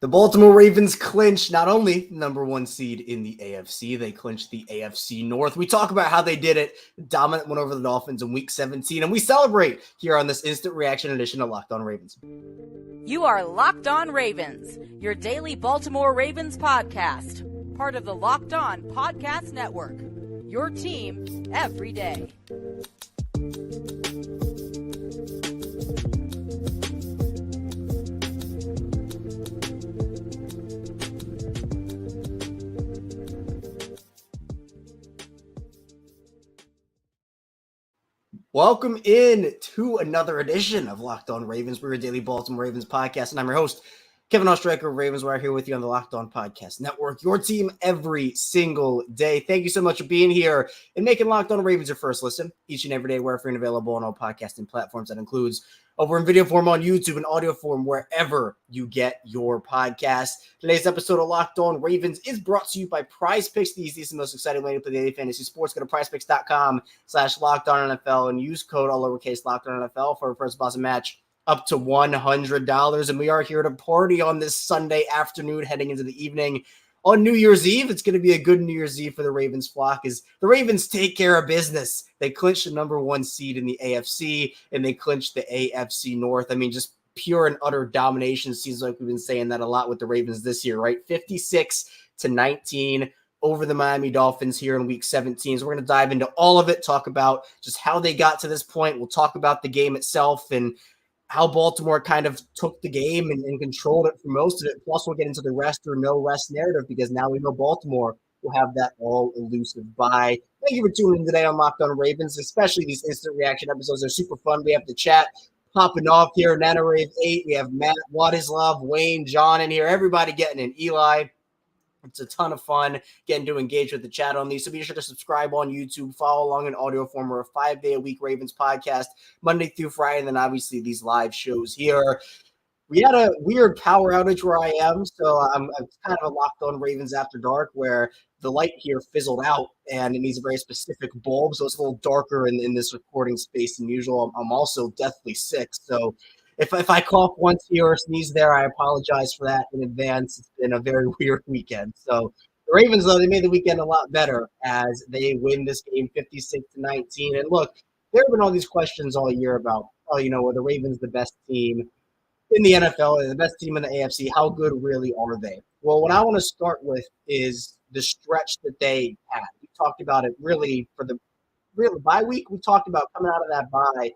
The Baltimore Ravens clinch not only number one seed in the AFC, they clinched the AFC North. We talk about how they did it, dominant win over the Dolphins in Week 17, and we celebrate here on this instant reaction edition of Locked On Ravens. You are Locked On Ravens, your daily Baltimore Ravens podcast, part of the Locked On Podcast Network, your team every day. Welcome in to another edition of Locked On Ravens. We're your daily Baltimore Ravens podcast, and I'm your host, Kevin Ostreicher of Ravens. We're here with you on the Locked On Podcast Network, your team every single day. Thank you so much for being here and making Locked On Ravens your first listen each and every day, wherever you're available on all podcasting platforms. That includes over in video form on YouTube and audio form wherever you get your podcast. Today's episode of Locked On Ravens is brought to you by PrizePicks, the easiest and most exciting way to play daily fantasy sports. Go to PrizePicks.com/LockedOnNFL and use code all lowercase LockedOnNFL for a first deposit match up to $100. And we are here to party on this Sunday afternoon heading into the evening. On New Year's Eve, it's going to be a good New Year's Eve for the Ravens flock as the Ravens take care of business. They clinched the number one seed in the AFC, and they clinched the AFC North. I mean, just pure and utter domination. Seems like we've been saying that a lot with the Ravens this year, right? 56-19 over the Miami Dolphins here in Week 17. So we're going to dive into all of it, talk about just how they got to this point. We'll talk about the game itself and how Baltimore kind of took the game and controlled it for most of it. Plus, we'll get into the rest or no rest narrative because now we know Baltimore will have that all elusive bye. Thank you for tuning in today on Locked On Ravens, especially these instant reaction episodes. They're super fun. We have the chat popping off here. Nana Rave 8. We have Matt, Wadislav, Wayne, John in here. Everybody getting in. Eli. It's a ton of fun getting to engage with the chat on these. So be sure to subscribe on YouTube, follow along in audio form. We're a 5-day-a-week Ravens podcast, Monday through Friday, and then obviously these live shows here. We had a weird power outage where I am, so I'm kind of locked on Ravens After Dark where the light here fizzled out, and it needs a very specific bulb, so it's a little darker in this recording space than usual. I'm also deathly sick, so if I cough once here or sneeze there, I apologize for that in advance. It's been a very weird weekend. So the Ravens, though, they made the weekend a lot better as they win this game 56-19. And look, there have been all these questions all year about, are the Ravens the best team in the NFL, or the best team in the AFC? How good really are they? Well, what I want to start with is the stretch that they had. We talked about it really for the bye week. We talked about coming out of that bye,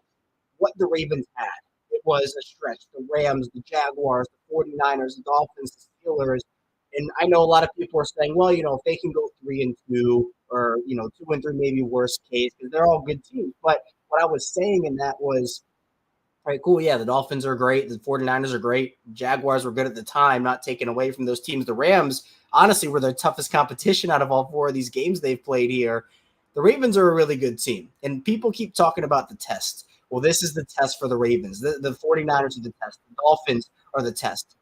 what the Ravens had. It was a stretch. The Rams, the Jaguars, the 49ers, the Dolphins, the Steelers. And I know a lot of people are saying, well, if they can go 3-2 or, 2-3 maybe worst case, because they're all good teams. But what I was saying in that was, all right, cool, yeah, the Dolphins are great. The 49ers are great. Jaguars were good at the time, not taken away from those teams. The Rams, honestly, were their toughest competition out of all four of these games they've played here. The Ravens are a really good team. And people keep talking about the test. Well, this is the test for the Ravens. The 49ers are the test. The Dolphins are the test.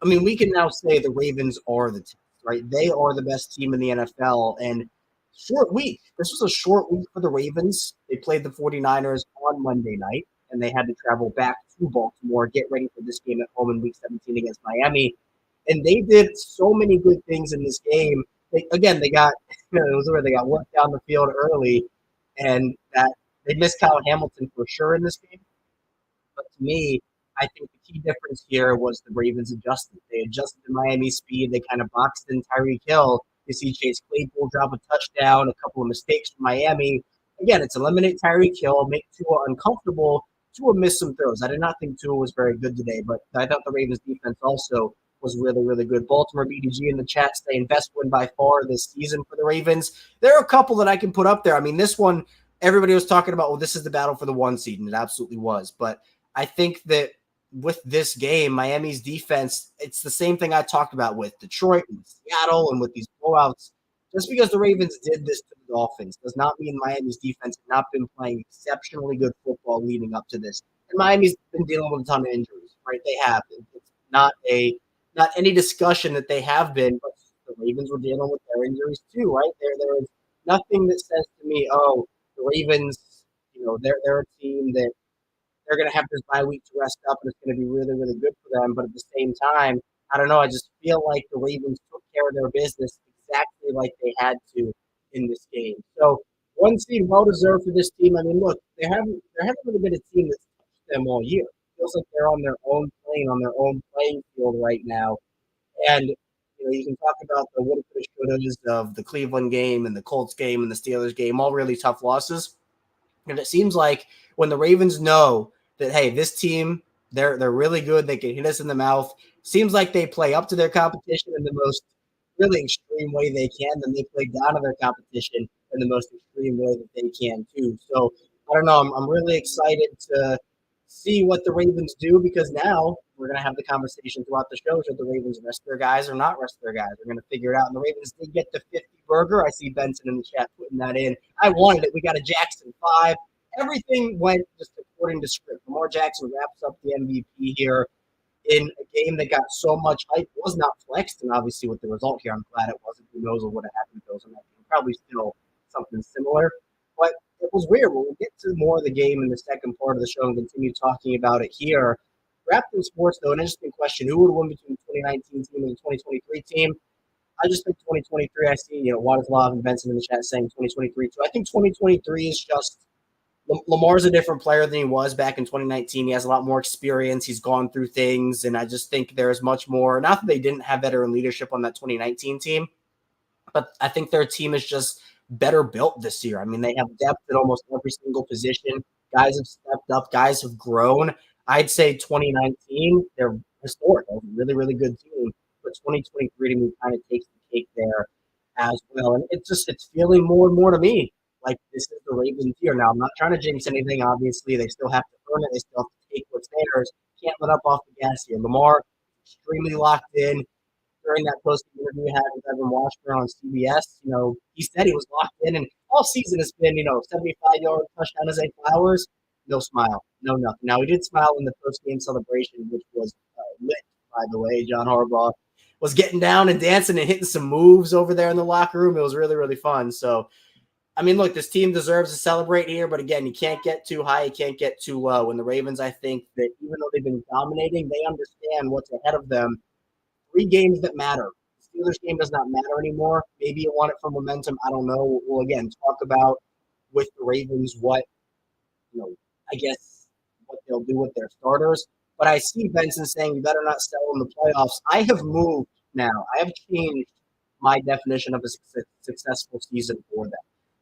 I mean, we can now say the Ravens are the test, right? They are the best team in the NFL. And short week. This was a short week for the Ravens. They played the 49ers on Monday night, and they had to travel back to Baltimore, get ready for this game at home in Week 17 against Miami. And they did so many good things in this game. They got it was where they got worked down the field early, and that they missed Kyle Hamilton for sure in this game. But to me, I think the key difference here was the Ravens adjusted. They adjusted to Miami's speed. They kind of boxed in Tyreek Hill. You see Chase Claypool drop a touchdown, a couple of mistakes from Miami. Again, it's eliminate Tyreek Hill, make Tua uncomfortable. Tua missed some throws. I did not think Tua was very good today, but I thought the Ravens defense also was really, really good. Baltimore BDG in the chat saying best win by far this season for the Ravens. There are a couple that I can put up there. I mean, this one, everybody was talking about, well, this is the battle for the one seed, and it absolutely was. But I think that with this game, Miami's defense, it's the same thing I talked about with Detroit and Seattle and with these blowouts. Just because the Ravens did this to the Dolphins does not mean Miami's defense has not been playing exceptionally good football leading up to this. And Miami's been dealing with a ton of injuries, right? They have. It's not any discussion that they have been, but the Ravens were dealing with their injuries too, right? There is nothing that says to me, oh, the Ravens, they're a team that they're going to have this bye week to rest up, and it's going to be really, really good for them. But at the same time, I don't know. I just feel like the Ravens took care of their business exactly like they had to in this game. So one seed well deserved for this team. I mean, look, there hasn't really been a team that's touched them all year. It feels like they're on their own plane, on their own playing field right now. And you can talk about the woulda, coulda, shouldas of the Cleveland game and the Colts game and the Steelers game, all really tough losses. And it seems like when the Ravens know that, hey, this team, they're really good, they can hit us in the mouth. Seems like they play up to their competition in the most really extreme way they can, then they play down to their competition in the most extreme way that they can too. So I don't know. I'm really excited to see what the Ravens do because now we're going to have the conversation throughout the show. Should the Ravens rest their guys or not rest their guys? We're going to figure it out. And the Ravens did get the 50 burger. I see Benson in the chat putting that in. I wanted it. We got a Jackson 5. Everything went just according to script. Lamar Jackson wraps up the MVP here in a game that got so much hype. It was not flexed, and obviously with the result here, I'm glad it wasn't. Who knows what would have happened if it was on that game. Probably still something similar. But it was weird. We'll get to more of the game in the second part of the show and continue talking about it here. Wrapped in sports, though, an interesting question. Who would win between the 2019 team and the 2023 team? I just think 2023, I see, Wadislav and Benson in the chat saying 2023 too. I think 2023 is just Lamar's a different player than he was back in 2019. He has a lot more experience. He's gone through things, and I just think there's much more. Not that they didn't have veteran leadership on that 2019 team, but I think their team is just better built this year. I mean, they have depth at almost every single position. Guys have stepped up. Guys have grown. I'd say 2019, they're historic. They're a really, really good team. But 2023 to me kind of takes the cake there as well. And it's feeling more and more to me like this is the Ravens year. Now, I'm not trying to jinx anything. Obviously, they still have to earn it. They still have to take what's theirs. Can't let up off the gas here. Lamar, extremely locked in. During that post-game interview we had with Evan Washburn on CBS, he said he was locked in. And all season has been, 75-yard touchdown to Zay Flowers. No smile. No nothing. Now, he did smile in the post-game celebration, which was lit, by the way. John Harbaugh was getting down and dancing and hitting some moves over there in the locker room. It was really, really fun. So, I mean, look, this team deserves to celebrate here, but again, you can't get too high, you can't get too low. And the Ravens, I think that even though they've been dominating, they understand what's ahead of them. 3 games that matter. The Steelers game does not matter anymore. Maybe you want it for momentum. I don't know. We'll again talk about with the Ravens what, I guess what they'll do with their starters. But I see Benson saying you better not sell in the playoffs. I have moved now. I have changed my definition of a successful season for them.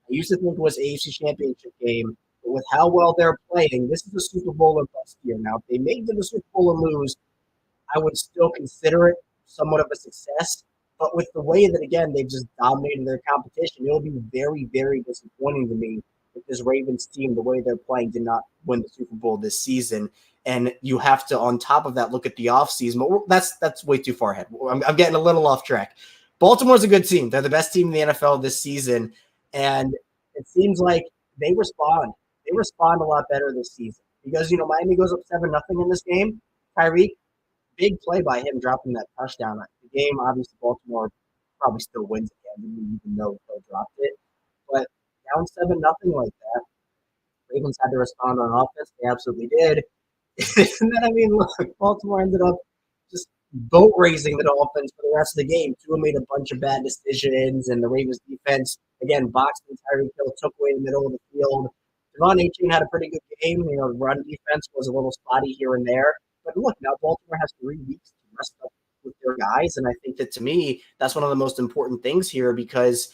I used to think it was AFC Championship game, but with how well they're playing, this is a Super Bowl or bust year. Now, if they make it to the Super Bowl and lose, I would still consider it somewhat of a success. But with the way that, again, they've just dominated their competition, it'll be very, very disappointing to me if this Ravens team, the way they're playing, did not win the Super Bowl this season. And you have to, on top of that, look at the offseason. But that's way too far ahead. I'm getting a little off track. Baltimore's a good team. They're the best team in the NFL this season. And it seems like they respond. They respond a lot better this season. Because, Miami goes up 7-0 in this game. Tyreek, big play by him dropping that touchdown. The game, obviously, Baltimore probably still wins again, even though they dropped it. But down 7-0 like that, Ravens had to respond on offense. They absolutely did. And then, look, Baltimore ended up just boat racing the Dolphins for the rest of the game. Tua made a bunch of bad decisions, and the Ravens defense, again, boxed and Tyreek Hill took away the middle of the field. Devon Achane had a pretty good game. The run defense was a little spotty here and there. But look, now Baltimore has 3 weeks to rest up with their guys, and I think that, to me, that's one of the most important things here because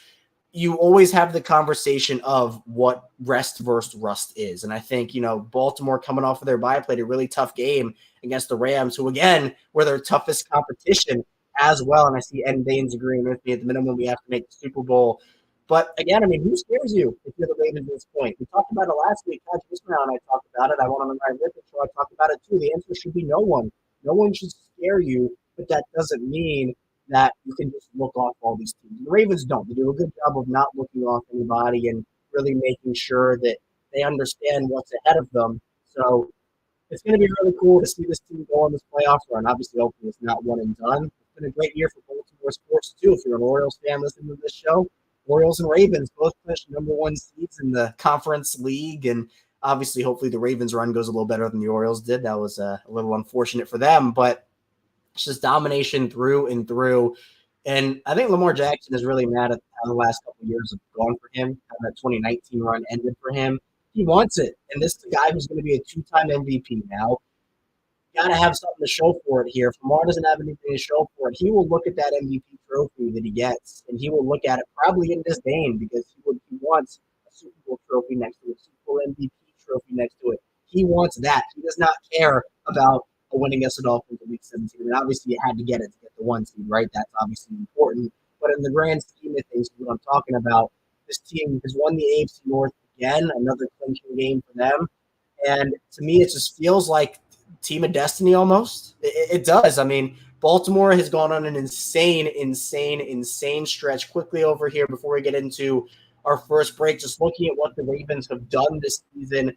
you always have the conversation of what rest versus rust is. And I think, Baltimore coming off of their bye played a really tough game against the Rams, who, again, were their toughest competition as well. And I see Ed Baines agreeing with me. At the minimum, we have to make the Super Bowl. But, again, who scares you if you're the Ravens at this point? We talked about it last week. Todd Ismail and I talked about it. I went on the Ryan Rippon show. I talked about it, too. The answer should be no one. No one should scare you, but that doesn't mean that you can just look off all these teams. The Ravens don't. They do a good job of not looking off anybody and really making sure that they understand what's ahead of them. So it's going to be really cool to see this team go on this playoff run. Obviously, hopefully it's not one and done. It's been a great year for Baltimore sports, too. If you're an Orioles fan listening to this show, Orioles and Ravens both clinched number 1 seeds in the conference league. And obviously, hopefully the Ravens run goes a little better than the Orioles did. That was a little unfortunate for them. But It's just domination through and through. And I think Lamar Jackson is really mad at how the last couple of years have gone for him, how that 2019 run ended for him. He wants it. And this is a guy who's going to be a two-time MVP now. Got to have something to show for it here. If Lamar doesn't have anything to show for it, he will look at that MVP trophy that he gets, and he will look at it probably in disdain because he wants a Super Bowl trophy next to it, Super Bowl MVP trophy next to it. He wants that. He does not care about winning against the Dolphins in Week 17. I mean, obviously, you had to get it to get the 1 seed, right? That's obviously important. But in the grand scheme of things, what I'm talking about, this team has won the AFC North again, another clinching game for them. And to me, it just feels like team of destiny almost. It does. I mean, Baltimore has gone on an insane stretch. Quickly over here before we get into our first break, just looking at what the Ravens have done this season.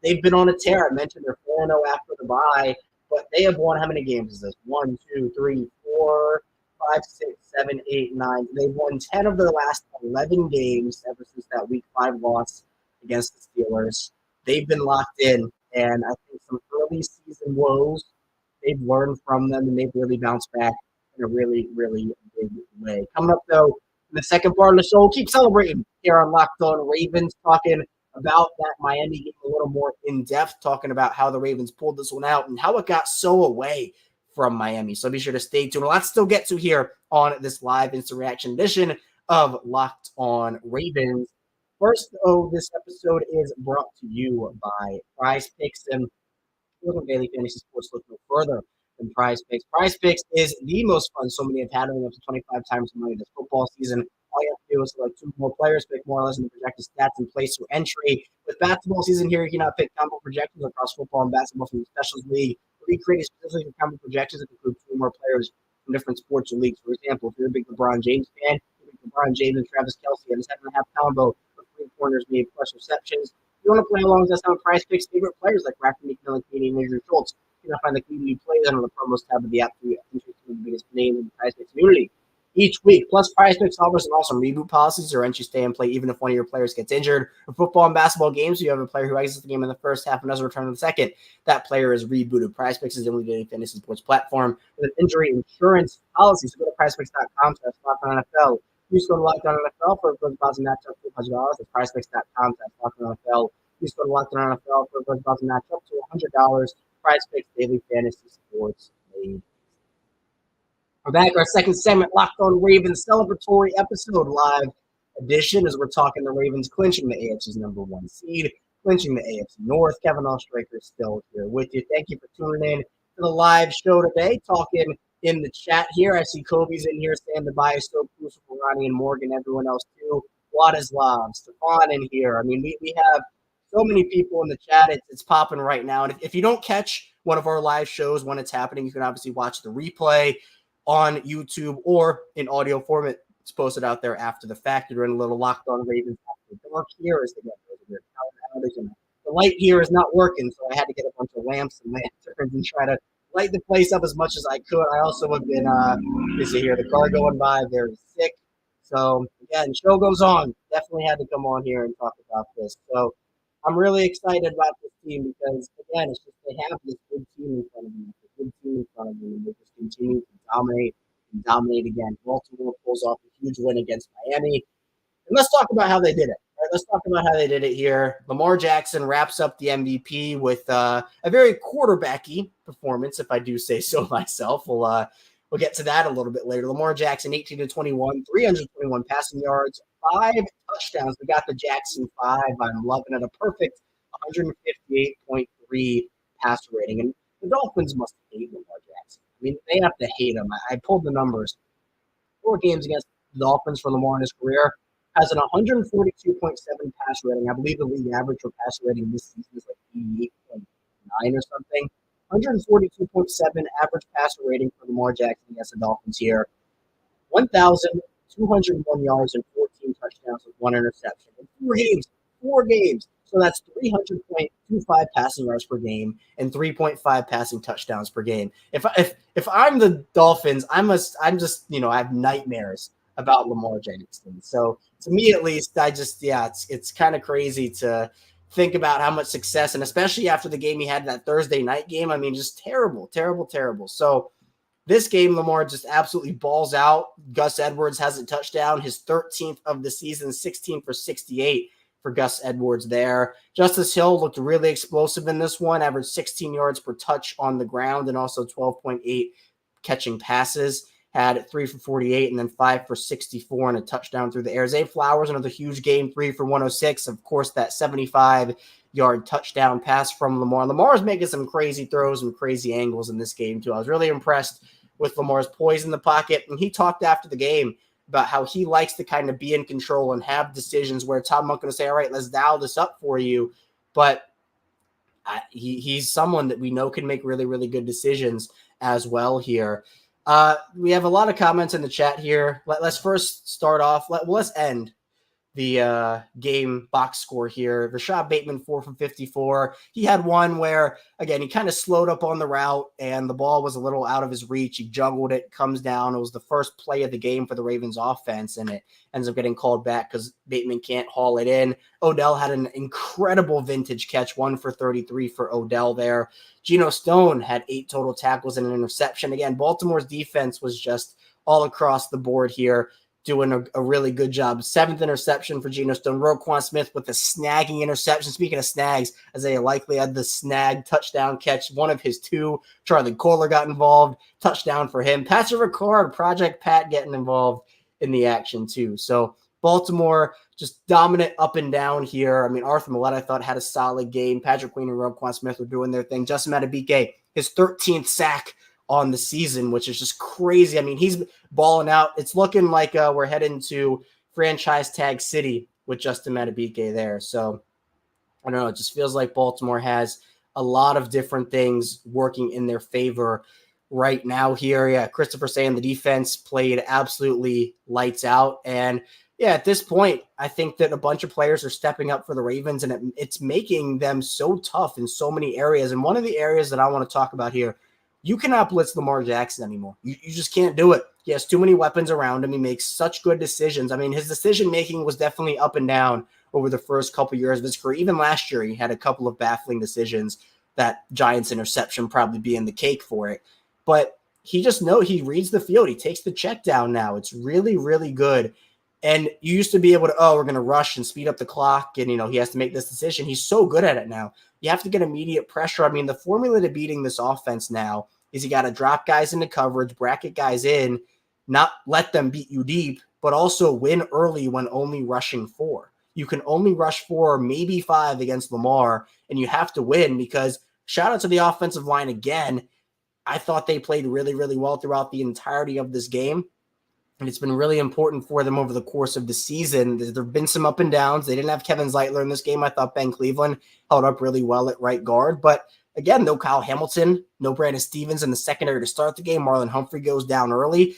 They've been on a tear. I mentioned they're 4-0 after the bye, but they have won how many games is this? 1, 2, 3, 4, 5, 6, 7, 8, 9. They've won 10 of their last 11 games ever since that Week 5 loss against the Steelers. They've been locked in, and I think some early season woes, they've learned from them, and they've really bounced back in a really, really big way. Coming up, though, in the second part of the show, we'll keep celebrating here on Locked On Ravens, talking about that Miami game a little more in depth, talking about how the Ravens pulled this one out and how it got so away from Miami. So be sure to stay tuned. Lots still get to here on this live instant reaction edition of Locked On Ravens. First, though, this episode is brought to you by PrizePicks, and look daily fantasy sports look no further than PrizePicks. PrizePicks is the most fun so many have had, winning up to 25 times the money this football season. All you have to do is select 2 more players, pick more or less than the projected stats, and place your entry. With basketball season here, you can now pick combo projections across football and basketball from the Specials League. We created specifically for combo projections that include 2 more players from different sports or leagues. For example, if you're a big LeBron James fan, you pick LeBron James and Travis Kelce and a 7.5 combo with 3 corners made plus receptions. If you want to play along with us on PrizePicks, favorite players like Rafa McMillan, Canadian Andrew Schultz, you can find the community plays under the promos tab of the app to feature some of the biggest names in the PrizePicks community each week. Plus, PrizePicks offers an awesome reboot policies or entry stay and play even if one of your players gets injured. For football and basketball games, you have a player who exits the game in the first half and doesn't return in the second. That player is rebooted. PrizePicks is the only daily fantasy sports platform with an injury insurance policy. So go to PrizePicks.com/LockedOnNFL. Use code LockedOnNFL for a first deposit match up to $100. That's PrizePicks.com/LockedOnNFL. Use code LockedOnNFL for a first deposit match up to $100. PrizePicks daily fantasy sports made. We're back. Our second segment, Locked On Ravens celebratory episode live edition, as we're talking the Ravens clinching the AFC's number 1 seed, clinching the AFC North. Kevin Ostraker is still here with you. Thank you for tuning in to the live show today. Talking in the chat here. I see Kobe's in here standing by. So crucial for Ronnie and Morgan, everyone else too. Wladislav, Stefan in here. I mean, we have so many people in the chat. It's popping right now. And if you don't catch one of our live shows when it's happening, you can obviously watch the replay on YouTube or in audio format. It's posted out there after the fact. You're in a little Locked On Ravens after dark here as they get weird outages. The light here is not working, so I had to get a bunch of lamps and lanterns and try to light the place up as much as I could. I also have been busy here. The car going by, very sick. So again, show goes on. Definitely had to come on here and talk about this. So I'm really excited about this team because again, it's just they have this good team in front of them. And they just continue to dominate again. Baltimore pulls off a huge win against Miami. And let's talk about how they did it. Right? Let's talk about how they did it here. Lamar Jackson wraps up the MVP with a very quarterbacky performance, if I do say so myself. We'll get to that a little bit later. Lamar Jackson, 18-21, 321 passing yards, 5 touchdowns. We got the Jackson 5. I'm loving it. A perfect 158.3 passer rating. And the Dolphins must hate Lamar Jackson. I mean, they have to hate him. I pulled the numbers. 4 games against the Dolphins for Lamar in his career. Has an 142.7 pass rating. I believe the league average for pass rating this season is like 88.9 or something. 142.7 average passer rating for Lamar Jackson against the Dolphins here. 1,201 yards and 14 touchdowns with 1 interception. In 4 games. So that's 300.25 passing yards per game and 3.5 passing touchdowns per game. If I'm the Dolphins, I'm just I have nightmares about Lamar Jackson. So to me at least, it's kind of crazy to think about how much success, and especially after the game he had that Thursday night game. I mean, just terrible. So This game, Lamar just absolutely balls out. Gus Edwards has a touchdown, his 13th of the season, 16 for 68 for Gus Edwards there. Justice Hill looked really explosive in this one, averaged 16 yards per touch on the ground and also 12.8 catching passes. Had 3 for 48 and then 5 for 64 and a touchdown through the air. Zay Flowers, another huge game, 3 for 106. Of course, that 75-yard touchdown pass from Lamar. Lamar's making some crazy throws and crazy angles in this game, too. I was really impressed with Lamar's poise in the pocket, and he talked after the game about how he likes to kind of be in control and have decisions where Todd Monk going to say, all right, let's dial this up for you. But he's someone that we know can make really, really good decisions as well here. We have a lot of comments in the chat here. Let's first start off. Let's end the game box score here. Rashad Bateman, 4 for 54. He had one where, again, he kind of slowed up on the route and the ball was a little out of his reach. He juggled it, comes down. It was the first play of the game for the Ravens offense, and it ends up getting called back because Bateman can't haul it in. Odell had an incredible vintage catch, 1 for 33 for Odell there. Geno Stone had 8 total tackles and an interception. Again, Baltimore's defense was just all across the board here, doing a really good job. 7th interception for Geno Stone. Roquan Smith with a snagging interception. Speaking of snags, Isaiah Likely had the snag touchdown catch, one of his 2. Charlie Kohler got involved. Touchdown for him. Patrick Ricard, Project Pat getting involved in the action too. So Baltimore just dominant up and down here. I mean, Arthur Millette, I thought, had a solid game. Patrick Queen and Roquan Smith were doing their thing. Justin Madubuike, his 13th sack on the season, which is just crazy. I mean, he's balling out. It's looking like we're heading to franchise tag city with Justin Madubuike there. So I don't know. It just feels like Baltimore has a lot of different things working in their favor right now here. Yeah, Christopher saying the defense played absolutely lights out. And yeah, at this point, I think that a bunch of players are stepping up for the Ravens, and it's making them so tough in so many areas. And one of the areas that I want to talk about here, you cannot blitz Lamar Jackson anymore. You just can't do it. He has too many weapons around him. He makes such good decisions. I mean, his decision-making was definitely up and down over the first couple years of his career. Even last year, he had a couple of baffling decisions, that Giants interception probably being the cake for it. But he reads the field. He takes the check down now. It's really, really good. And you used to be able to, we're going to rush and speed up the clock, and, he has to make this decision. He's so good at it now. You have to get immediate pressure. I mean, the formula to beating this offense now is you got to drop guys into coverage, bracket guys in, not let them beat you deep, but also win early when only rushing 4. You can only rush 4 or maybe 5 against Lamar, and you have to win because shout out to the offensive line again. I thought they played really, really well throughout the entirety of this game. And it's been really important for them over the course of the season. There have been some up and downs. They didn't have Kevin Zeitler in this game. I thought Ben Cleveland held up really well at right guard. But again, no Kyle Hamilton, no Brandon Stevens in the secondary to start the game. Marlon Humphrey goes down early.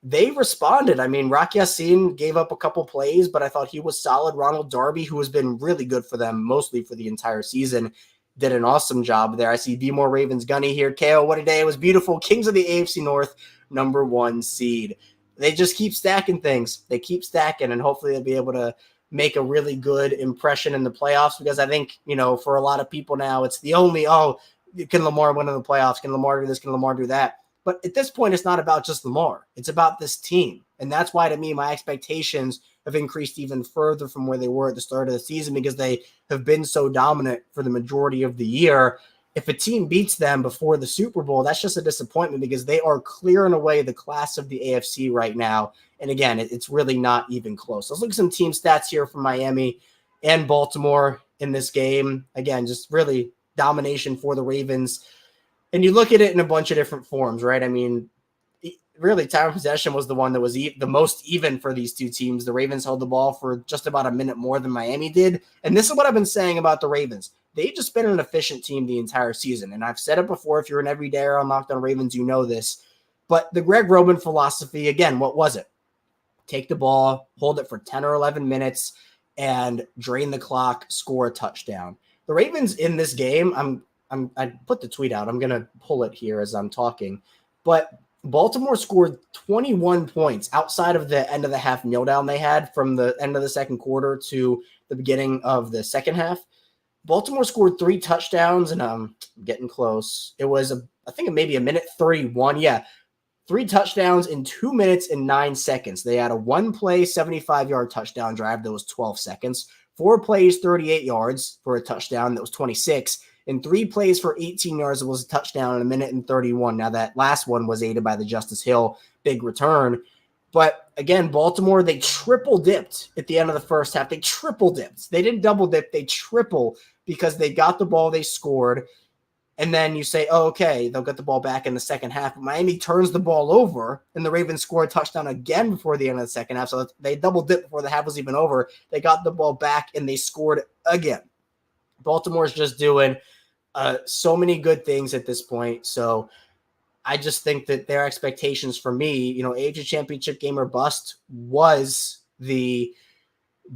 They responded. I mean, Rock Ya-Sin gave up a couple plays, but I thought he was solid. Ronald Darby, who has been really good for them mostly for the entire season, did an awesome job there. I see Baltimore Ravens Gunny here. KO, what a day. It was beautiful. Kings of the AFC North, number 1 seed. They just keep stacking things. They keep stacking, and hopefully they'll be able to make a really good impression in the playoffs because I think, for a lot of people now, it's the only, can Lamar win in the playoffs? Can Lamar do this? Can Lamar do that? But at this point, it's not about just Lamar. It's about this team. And that's why, to me, my expectations have increased even further from where they were at the start of the season because they have been so dominant for the majority of the year. If a team beats them before the Super Bowl, that's just a disappointment because they are clearing away the class of the AFC right now. And again, it's really not even close. Let's look at some team stats here from Miami and Baltimore in this game. Again, just really domination for the Ravens. And you look at it in a bunch of different forms, right? I mean, really, time of possession was the one that was the most even for these two teams. The Ravens held the ball for just about a minute more than Miami did. And this is what I've been saying about the Ravens. They've just been an efficient team the entire season. And I've said it before. If you're an everydayer on Locked On Ravens, you know this. But the Greg Roman philosophy, again, what was it? Take the ball, hold it for 10 or 11 minutes, and drain the clock, score a touchdown. The Ravens in this game, I put the tweet out. I'm going to pull it here as I'm talking. But Baltimore scored 21 points outside of the end of the half kneel down they had from the end of the second quarter to the beginning of the second half. Baltimore scored 3 touchdowns, and I'm getting close. It was, I think maybe a minute 31. Yeah. 3 touchdowns in 2 minutes and 9 seconds. They had a 1-play, 75-yard touchdown drive that was 12 seconds, 4 plays, 38 yards for a touchdown that was 26, and 3 plays for 18 yards that was a touchdown in a minute and 31. Now, that last one was aided by the Justice Hill big return. But again, Baltimore, they triple dipped at the end of the first half. They triple dipped. They didn't double dip. They triple because they got the ball, they scored. And then you say, oh, okay, they'll get the ball back in the second half. Miami turns the ball over, and the Ravens score a touchdown again before the end of the second half. So they double dipped before the half was even over. They got the ball back, and they scored again. Baltimore's just doing so many good things at this point. So I just think that their expectations for me, AFC Championship game or bust was the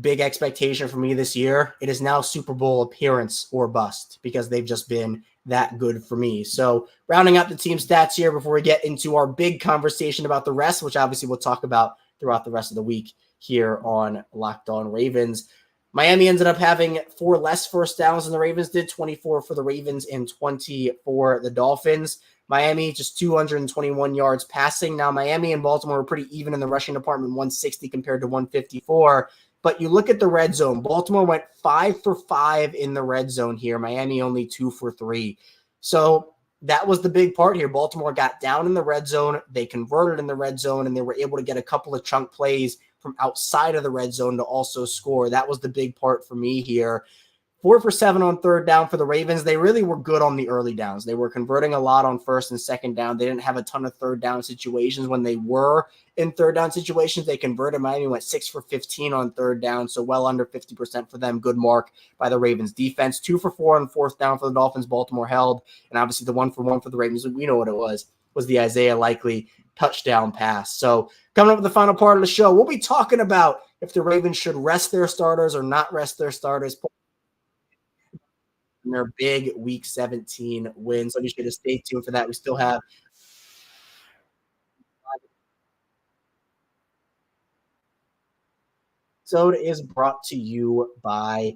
big expectation for me this year. It is now Super Bowl appearance or bust because they've just been that good for me. So rounding out the team stats here before we get into our big conversation about the rest, which obviously we'll talk about throughout the rest of the week here on Locked On Ravens. Miami ended up having 4 less first downs than the Ravens did, 24 for the Ravens and 20 for the Dolphins. Miami just 221 yards passing. Now, Miami and Baltimore were pretty even in the rushing department, 160 compared to 154. But you look at the red zone. Baltimore went 5 for 5 in the red zone here. Miami only 2 for 3. So that was the big part here. Baltimore got down in the red zone. They converted in the red zone, and they were able to get a couple of chunk plays from outside of the red zone to also score. That was the big part for me here. 4 for 7 on third down for the Ravens. They really were good on the early downs. They were converting a lot on first and second down. They didn't have a ton of third down situations. When they were in third down situations, they converted. Miami went 6 for 15 on third down, so well under 50% for them. Good mark by the Ravens defense. 2 for 4 on fourth down for the Dolphins. Baltimore held. And obviously the 1 for 1 for the Ravens, we know what it was the Isaiah Likely touchdown pass. So coming up with the final part of the show, we'll be talking about if the Ravens should rest their starters or not rest their starters in their big Week 17 win. So be sure to stay tuned for that. We still have episode is brought to you by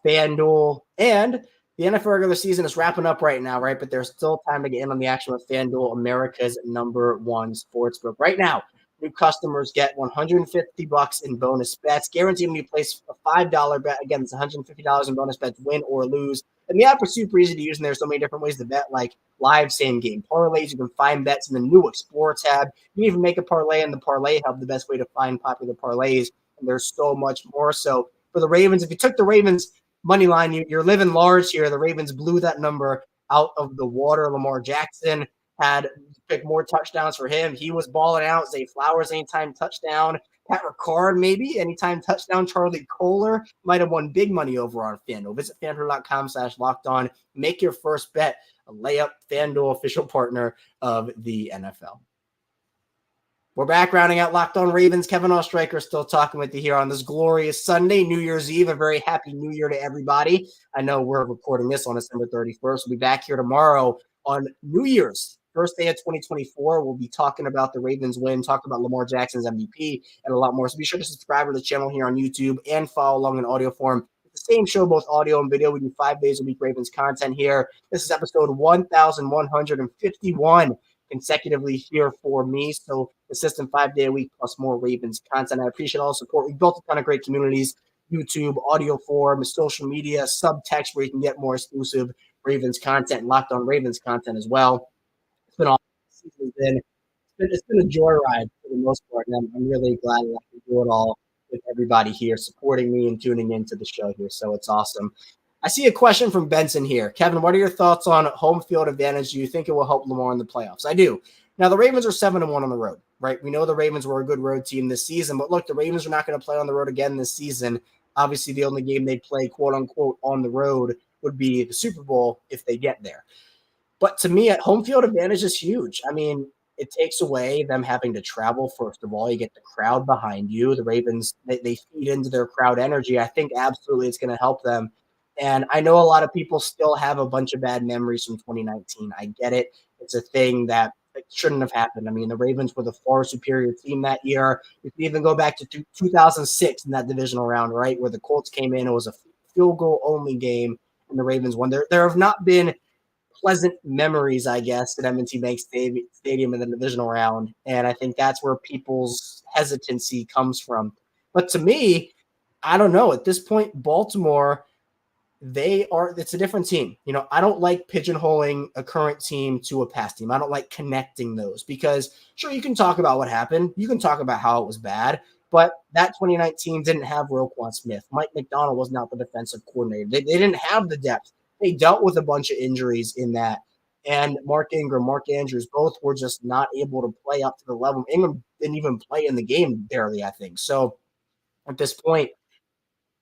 FanDuel, and the NFL regular season is wrapping up right now, right? But there's still time to get in on the action with FanDuel, America's #1 sportsbook. Right now, new customers get $150 in bonus bets, guaranteed when you place a $5 bet. Again, it's $150 in bonus bets, win or lose. And the app is super easy to use, and there's so many different ways to bet, like live same-game parlays. You can find bets in the new Explore tab. You can even make a parlay in the Parlay Hub, the best way to find popular parlays. And there's so much more. So for the Ravens, if you took the Ravens money line, you're living large here. The Ravens blew that number out of the water. Lamar Jackson had picked more touchdowns for him. He was balling out. Zay Flowers, anytime touchdown. Pat Ricard, maybe anytime touchdown. Charlie Kohler might have won big money over on FanDuel. Visit FanDuel.com/lockedon. Make your first bet a layup. FanDuel, official partner of the NFL. We're back rounding out Locked On Ravens. Kevin Oestreicher still talking with you here on this glorious Sunday, New Year's Eve. A very happy New Year to everybody. I know we're recording this on December 31st. We'll be back here tomorrow on New Year's, first day of 2024. We'll be talking about the Ravens win, talking about Lamar Jackson's MVP, and a lot more. So be sure to subscribe to the channel here on YouTube and follow along in audio form. It's the same show, both audio and video. We do 5 days a week Ravens content here. This is episode 1151 consecutively here for me. So consistent 5 day a week plus more Ravens content. I appreciate all the support. We've built a ton of great communities, YouTube, audio form, social media, subtext where you can get more exclusive Ravens content, Locked On Ravens content as well. It's been awesome. It's been a joyride for the most part, and I'm really glad that I can do it all with everybody here supporting me and tuning into the show here. So it's awesome. I see a question from Benson here. Kevin, what are your thoughts on home field advantage? Do you think it will help Lamar in the playoffs? I do. Now, the Ravens are 7-1 on the road, right? We know the Ravens were a good road team this season, but look, the Ravens are not going to play on the road again this season. Obviously, the only game they play, quote unquote, on the road would be the Super Bowl if they get there. But to me, home field advantage is huge. I mean, it takes away them having to travel. First of all, you get the crowd behind you. The Ravens, they feed into their crowd energy. I think absolutely it's going to help them. And I know a lot of people still have a bunch of bad memories from 2019. I get it. It's a thing that shouldn't have happened. I mean, the Ravens were the far superior team that year. You can even go back to 2006 in that divisional round, right, where the Colts came in. It was a field goal only game, and the Ravens won. There have not been pleasant memories, I guess, at M&T Bank Stadium in the divisional round. And I think that's where people's hesitancy comes from. But to me, I don't know. At this point, Baltimore, it's a different team. I don't like pigeonholing a current team to a past team. I don't like connecting those because sure, you can talk about what happened. You can talk about how it was bad, but that 2019 didn't have Roquan Smith. Mike McDonald was not the defensive coordinator. They didn't have the depth. They dealt with a bunch of injuries in that. And Mark Ingram, Mark Andrews, both were just not able to play up to the level. Ingram didn't even play in the game barely, I think. So at this point,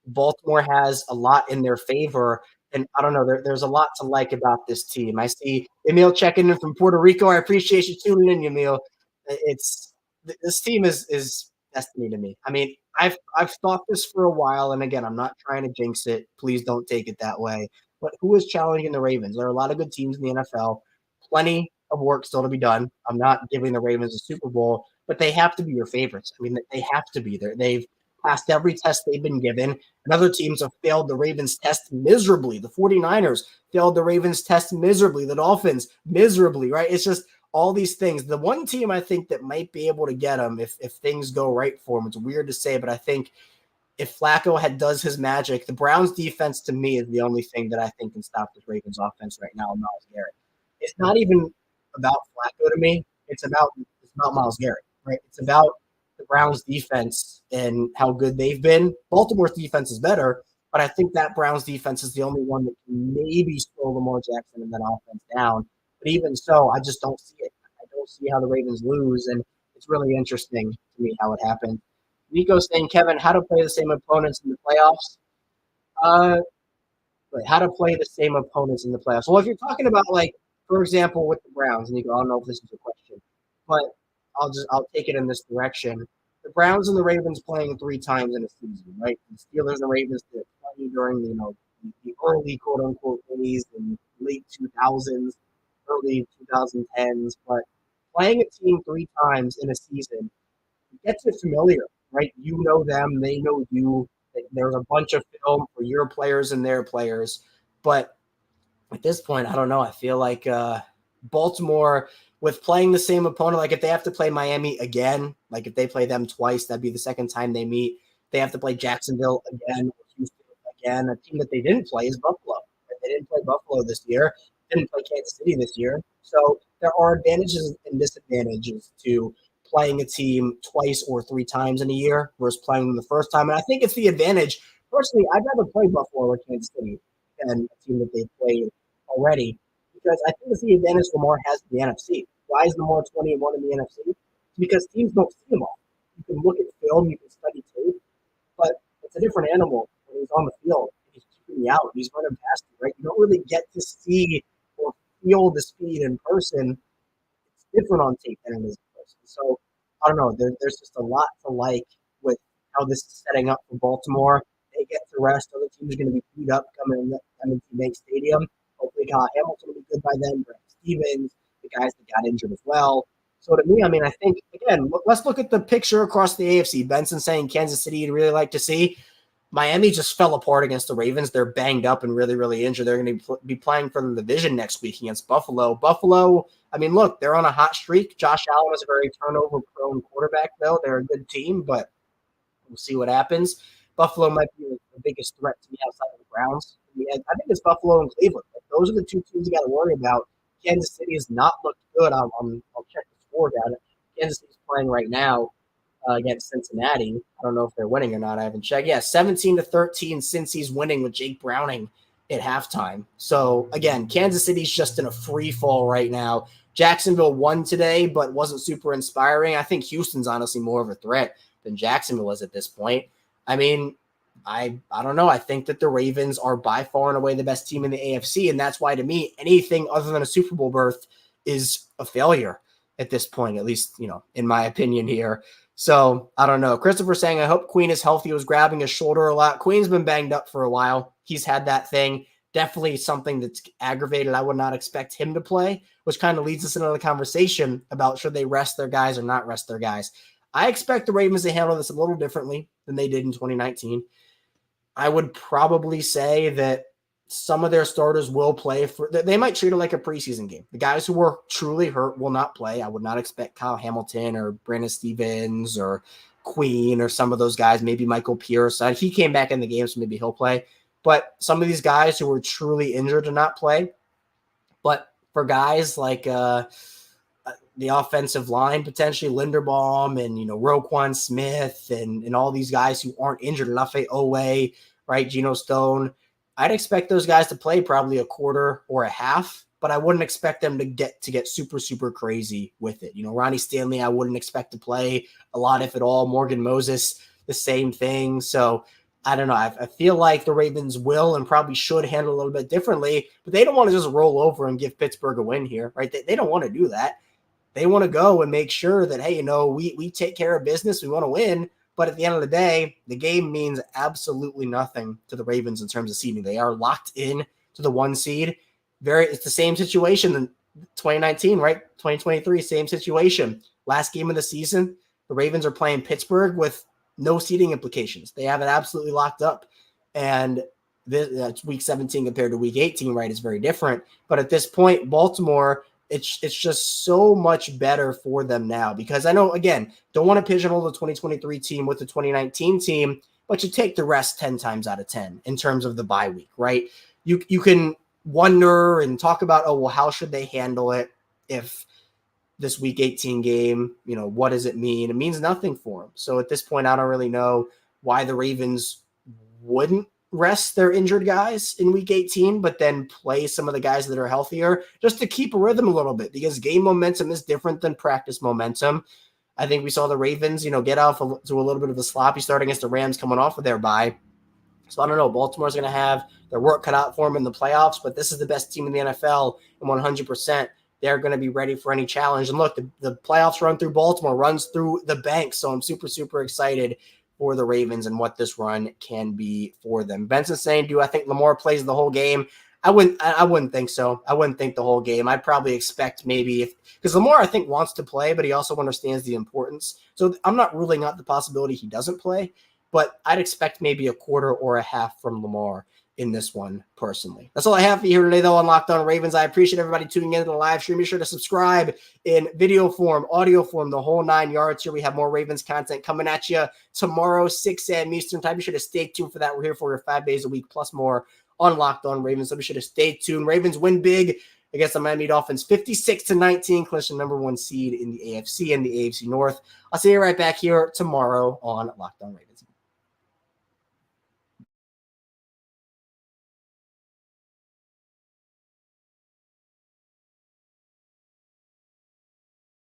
Baltimore has a lot in their favor. And I don't know, there's a lot to like about this team. I see Emil checking in from Puerto Rico. I appreciate you tuning in, Emil. This team is destiny to me. I mean, I've thought this for a while, and again, I'm not trying to jinx it. Please don't take it that way. But who is challenging the Ravens? There are a lot of good teams in the NFL. Plenty of work still to be done. I'm not giving the Ravens a Super Bowl, but they have to be your favorites. I mean, they have to be there. They've passed every test they've been given, and other teams have failed the Ravens test miserably. The 49ers failed the Ravens test miserably. The Dolphins miserably, right? It's just all these things. The one team I think that might be able to get them if things go right for them, it's weird to say, but I think if Flacco does his magic, the Browns defense to me is the only thing that I think can stop this Ravens offense right now. Myles Garrett. It's not even about Flacco to me. It's about Myles Garrett, right? It's about the Browns defense and how good they've been. Baltimore's defense is better, but I think that Browns defense is the only one that can maybe slow Lamar Jackson and that offense down. But even so, I just don't see it. I don't see how the Ravens lose, and it's really interesting to me how it happened. Nico saying, Kevin, how to play the same opponents in the playoffs? How to play the same opponents in the playoffs. Well, if you're talking about, like, for example, with the Browns, and you go, I don't know if this is a question, but I'll take it in this direction. The Browns and the Ravens playing 3 times in a season, right? The Steelers and Ravens did plenty during the early quote unquote days in late 2000s, early 2010s, but playing a team 3 times in a season gets it familiar, right? You know them, they know you. There's a bunch of film for your players and their players, but at this point, I don't know. I feel like Baltimore, with playing the same opponent, like if they have to play Miami again, like if they play them twice, that'd be the second time they meet. They have to play Jacksonville again, or Houston again. A team that they didn't play is Buffalo. They didn't play Buffalo this year. Didn't play Kansas City this year. So there are advantages and disadvantages to playing a team twice or 3 times in a year versus playing them the first time. And I think it's the advantage. Personally, I'd rather play Buffalo or Kansas City than a team that they've played already, because I think it's the advantage Lamar has in the NFC. Why is Lamar 20-1 in the NFC? It's because teams don't see him all. You can look at film, you can study tape, but it's a different animal when he's on the field. He's keeping you out. He's running past you, right? You don't really get to see or feel the speed in person. It's different on tape than it is in person. So I don't know. There's just a lot to like with how this is setting up for Baltimore. They get to rest. Other teams are going to be beat up coming in the M&T Bank Stadium. Hopefully, Kyle Hamilton will be good by then. Brent Stevens, the guys that got injured as well. So to me, I mean, I think, again, let's look at the picture across the AFC. Benson saying Kansas City you'd really like to see. Miami just fell apart against the Ravens. They're banged up and really, really injured. They're going to be playing for the division next week against Buffalo. Buffalo, I mean, look, they're on a hot streak. Josh Allen is a very turnover-prone quarterback, though. They're a good team, but we'll see what happens. Buffalo might be the biggest threat to me outside of the Browns. I think it's Buffalo and Cleveland. Those are the 2 teams you got to worry about. Kansas City has not looked good. I'll check the score down. Kansas City's playing right now against Cincinnati. I don't know if they're winning or not. I haven't checked. Yeah, 17-13 since he's winning with Jake Browning at halftime. So, again, Kansas City's just in a free fall right now. Jacksonville won today, but wasn't super inspiring. I think Houston's honestly more of a threat than Jacksonville is at this point. I mean, I don't know. I think that the Ravens are by far and away the best team in the AFC, and that's why, to me, anything other than a Super Bowl berth is a failure at this point, at least, in my opinion here. So, I don't know. Christopher saying, I hope Queen is healthy. He was grabbing his shoulder a lot. Queen's been banged up for a while. He's had that thing. Definitely something that's aggravated. I would not expect him to play, which kind of leads us into the conversation about should they rest their guys or not rest their guys. I expect the Ravens to handle this a little differently than they did in 2019. I would probably say that some of their starters will play they might treat it like a preseason game. The guys who were truly hurt will not play. I would not expect Kyle Hamilton or Brandon Stevens or Queen or some of those guys, maybe Michael Pierce. He came back in the game, so maybe he'll play. But some of these guys who were truly injured to not play. But for guys like the offensive line, potentially Linderbaum and, Roquan Smith and all these guys who aren't injured, Lafe Owe, right, Geno Stone, I'd expect those guys to play probably a quarter or a half, but I wouldn't expect them to get super, super crazy with it. Ronnie Stanley, I wouldn't expect to play a lot, if at all. Morgan Moses, the same thing. So I don't know. I feel like the Ravens will and probably should handle a little bit differently, but they don't want to just roll over and give Pittsburgh a win here, right? They don't want to do that. They want to go and make sure that, hey, we take care of business. We want to win. But at the end of the day, the game means absolutely nothing to the Ravens in terms of seeding. They are locked in to the 1 seed. It's the same situation in 2019, right? 2023, same situation. Last game of the season, the Ravens are playing Pittsburgh with no seeding implications. They have it absolutely locked up. And it's week 17 compared to week 18, right? It's very different. But at this point, Baltimore, it's just so much better for them now, because I know, again, don't want to pigeonhole the 2023 team with the 2019 team, but you take the rest 10 times out of 10 in terms of the bye week, right? You can wonder and talk about, how should they handle it if this week 18 game, what does it mean? It means nothing for them. So at this point, I don't really know why the Ravens wouldn't rest their injured guys in week 18, but then play some of the guys that are healthier just to keep a rhythm a little bit, because game momentum is different than practice momentum. I think we saw the Ravens, get off to a little bit of a sloppy start against the Rams coming off of their bye. So I don't know. Baltimore's going to have their work cut out for them in the playoffs, but this is the best team in the NFL, and 100% they're going to be ready for any challenge. And look, the playoffs run through Baltimore, runs through the bank, so I'm super, super excited for the Ravens and what this run can be for them. Benson saying, do I think Lamar plays the whole game? I wouldn't think so. I wouldn't think the whole game. I'd probably expect maybe because Lamar, I think, wants to play, but he also understands the importance. So I'm not ruling out the possibility he doesn't play, but I'd expect maybe a quarter or a half from Lamar in this one personally. That's all I have for you here today, though, on Locked On Ravens. I appreciate everybody tuning into the live stream. Be sure to subscribe in video form, audio form, the whole 9 yards here. We have more Ravens content coming at you tomorrow, 6 a.m. Eastern time. Be sure to stay tuned for that. We're here for you 5 days a week plus more on Locked On Ravens. So be sure to stay tuned. Ravens win big against the Miami Dolphins, 56-19, clinching the number 1 seed in the AFC and the AFC North. I'll see you right back here tomorrow on Locked On Ravens.